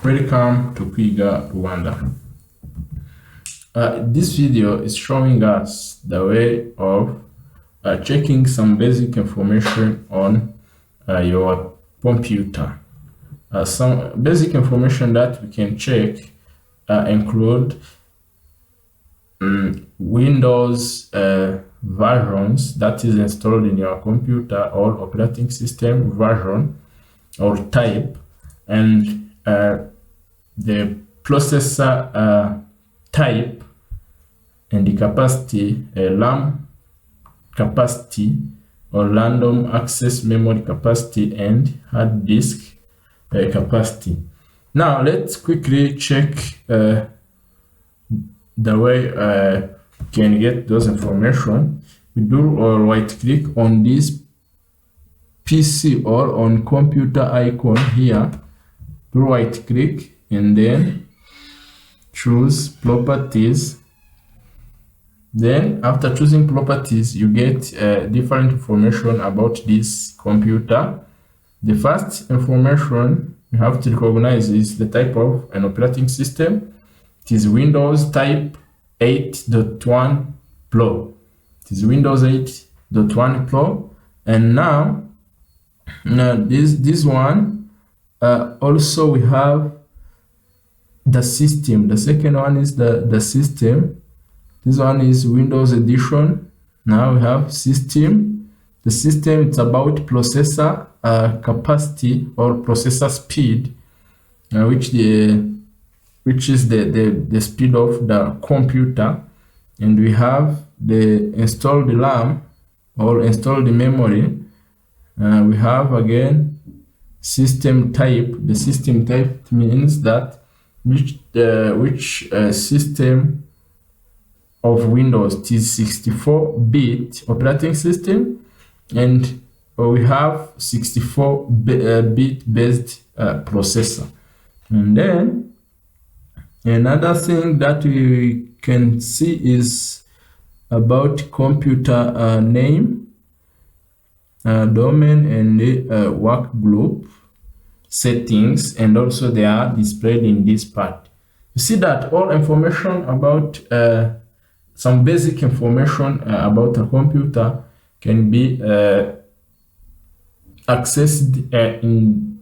Welcome to Kwiga Rwanda. This video is showing us the way of checking some basic information on your computer. Some basic information that we can check include Windows versions that is installed in your computer, or operating system version or type, and the processor type and the capacity, RAM capacity or random access memory capacity, and hard disk capacity. Now let's quickly check the way we can get those information. We do right click on this PC or on computer icon here, do right click and then choose properties. Then after choosing properties, you get different information about this computer. The first information you have to recognize is the type of an operating system. It is Windows type 8.1 Pro. It is Windows 8.1 Pro. And now this one also we have the system. The second one is the system. This one is Windows Edition. Now we have system. The system, it's about processor capacity or processor speed, which is the speed of the computer. And we have the installed RAM or installed memory. We have again system type. The system type means that which system of Windows. It is 64-bit operating system, and we have 64-bit based processor. And then another thing that we can see is about computer name, domain, and work group settings, and also they are displayed in this part. You see that all information about some basic information about a computer can be accessed in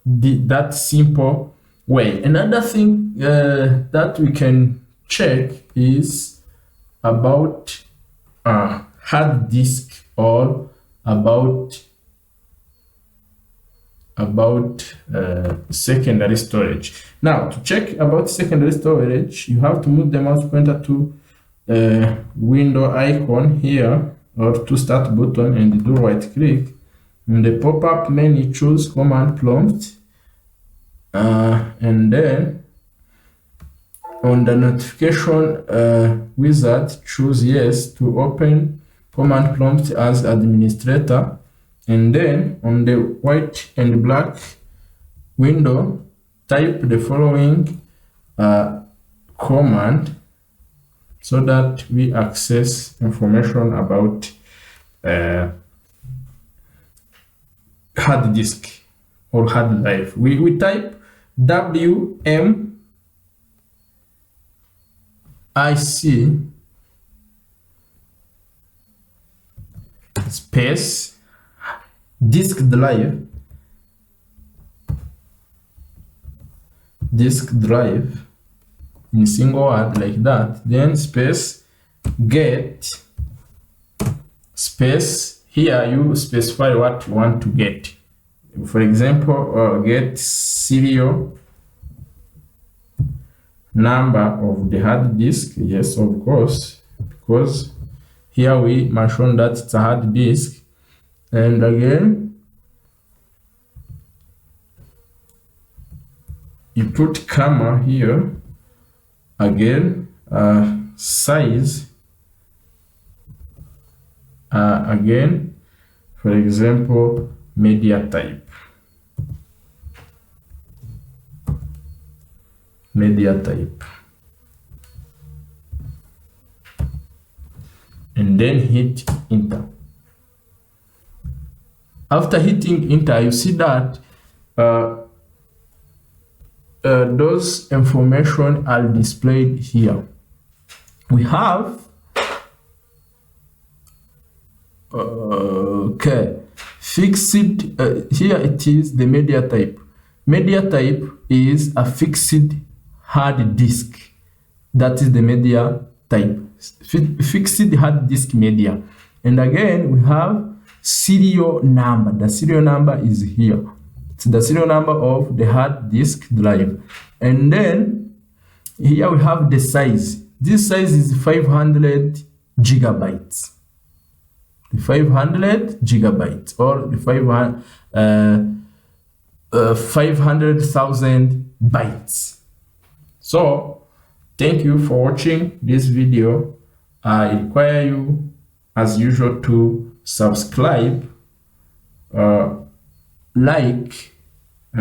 that simple way. Another thing that we can check is about hard disk, or about secondary storage. Now to check about secondary storage, you have to move the mouse pointer to window icon here, or to start button, and do right click. In the pop-up menu, choose command prompt, and then on the notification wizard, choose yes to open command prompt as administrator. And then on the white and black window, type the following command so that we access information about hard disk or hard drive. We type WMIC space disk drive in single word like that, then space get space. Here you specify what you want to get. For example, get serial number of the hard disk. Yes, of course, because here we mentioned that it's a hard disk. And again, you put comma here. Again, size. Again, for example, media type. And then hit enter. After hitting enter, you see that those information are displayed here. We have fixed, here it is the media type. Media type is a fixed hard disk. That is the media type, fixed hard disk media. And again, we have serial number. The serial number is here. It's the serial number of the hard disk drive. And then here we have the size. This size is 500 gigabytes. The 500 gigabytes, or the 500,000 bytes. So thank you for watching this video. I require you, as usual, to subscribe, like,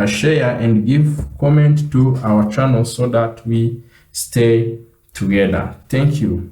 share, and give comment to our channel so that we stay together. Thank you.